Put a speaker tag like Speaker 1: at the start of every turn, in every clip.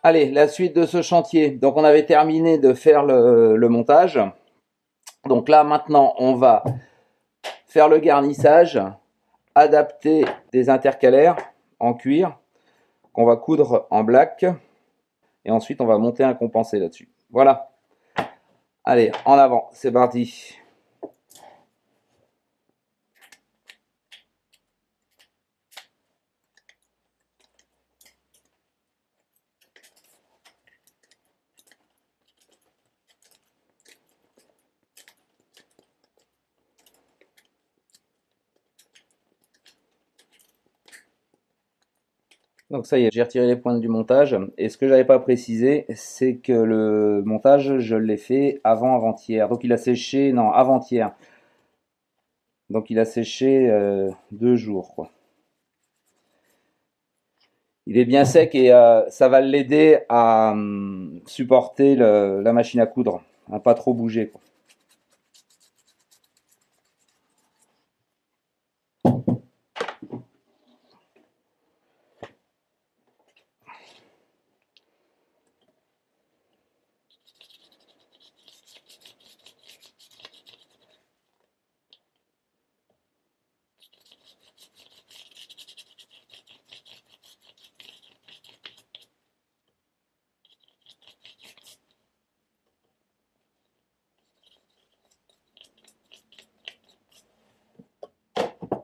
Speaker 1: Allez, la suite de ce chantier. Donc on avait terminé de faire le montage. Donc là maintenant on va faire le garnissage, adapter des intercalaires en cuir qu'on va coudre en black et ensuite on va monter un compensé là-dessus. Voilà. Allez, en avant, c'est parti. Donc ça y est, j'ai retiré les pointes du montage. Et ce que j'avais pas précisé, c'est que le montage, je l'ai fait avant-hier. Donc il a séché, non, avant-hier. Donc il a séché 2 jours, quoi. Il est bien sec et ça va l'aider à supporter la machine à coudre, à pas trop bouger, quoi.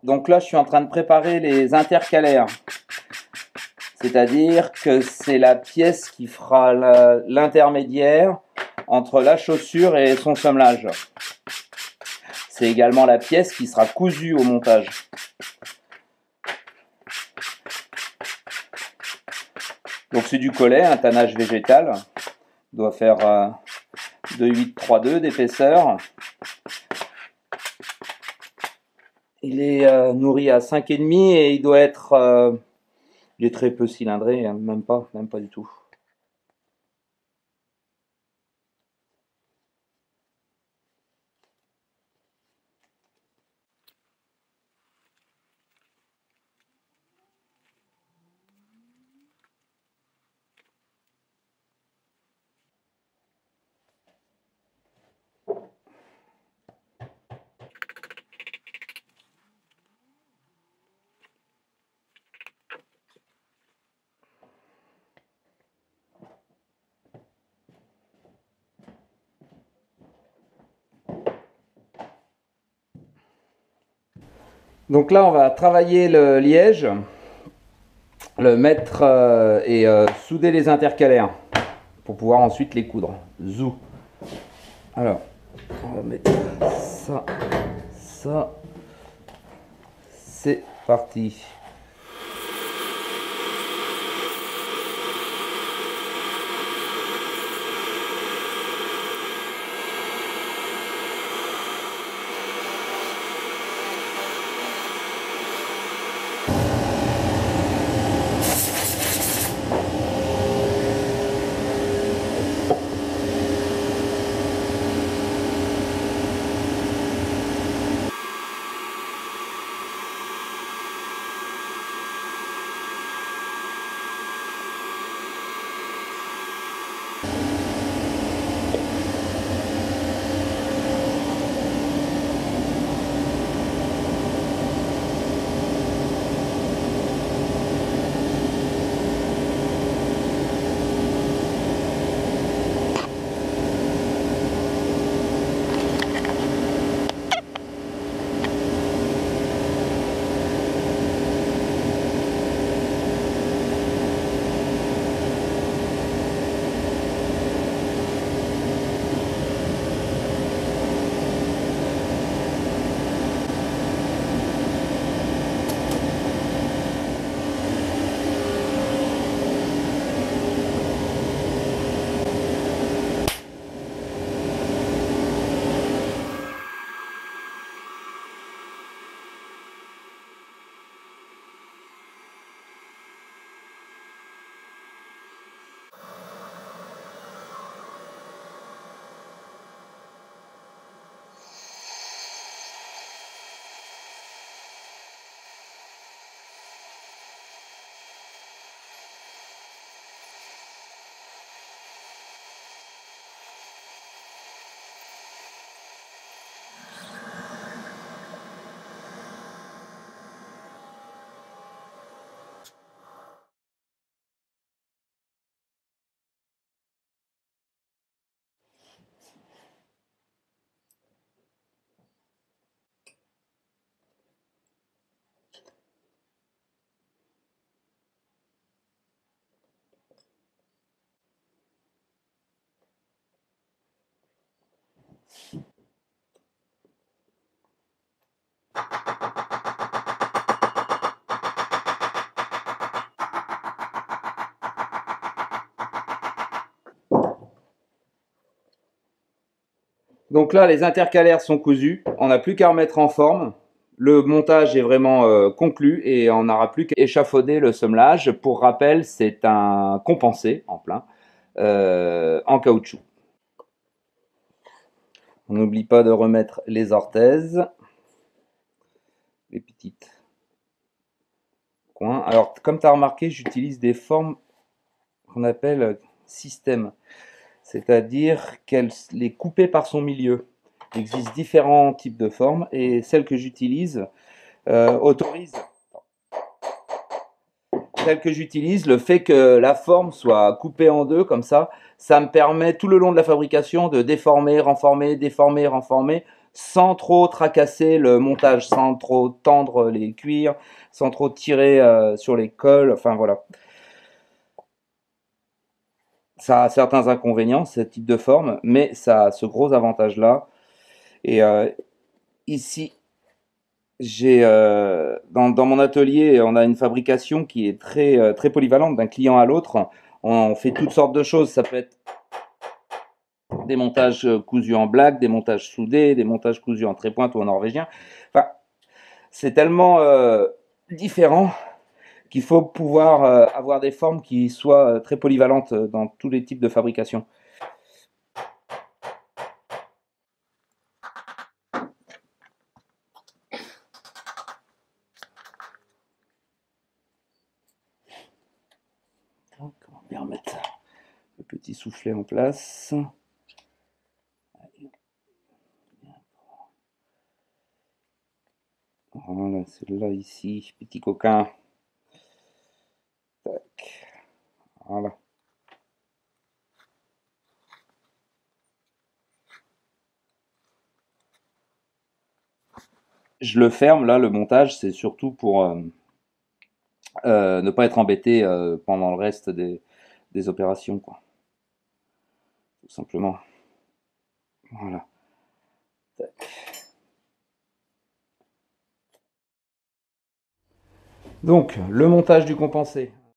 Speaker 1: Donc là, je suis en train de préparer les intercalaires. C'est-à-dire que c'est la pièce qui fera l'intermédiaire entre la chaussure et son semmelage. C'est également la pièce qui sera cousue au montage. Donc c'est du collet, un tannage végétal. Il doit faire de 8,32 d'épaisseur. Il est nourri à 5,5 et il doit être... il est très peu cylindré, hein, même pas du tout. Donc là, on va travailler le liège, le mettre et souder les intercalaires pour pouvoir ensuite les coudre. Zou. Alors, on va mettre ça, ça. C'est parti. Donc là, les intercalaires sont cousus. On n'a plus qu'à remettre en forme. Le montage est vraiment conclu et on n'aura plus qu'à échafauder le semelage. Pour rappel, c'est un compensé en plein en caoutchouc. On n'oublie pas de remettre les orthèses, les petites coins. Alors, comme tu as remarqué, j'utilise des formes qu'on appelle système, c'est-à-dire qu'elle les couper par son milieu. Il existe différents types de formes et celle que j'utilise autorise. Celle que j'utilise, le fait que la forme soit coupée en deux comme ça me permet tout le long de la fabrication de déformer, renformer, déformer, renformer, sans trop tracasser le montage, sans trop tendre les cuirs, sans trop tirer sur les cols, enfin voilà. Ça a certains inconvénients, ce type de forme, mais ça a ce gros avantage-là. Et ici, j'ai dans mon atelier, on a une fabrication qui est très polyvalente d'un client à l'autre. On fait toutes sortes de choses. Ça peut être des montages cousus en black, des montages soudés, des montages cousus en trépointe ou en norvégien. Enfin, c'est tellement différent qu'il faut pouvoir avoir des formes qui soient très polyvalentes dans tous les types de fabrication. Donc, on va bien remettre le petit soufflet en place. Voilà, celui-là ici, petit coquin. Tac. Voilà. Je le ferme, là, le montage, c'est surtout pour ne pas être embêté pendant le reste des opérations, quoi. Tout simplement. Voilà. Tac. Donc, le montage du compensé.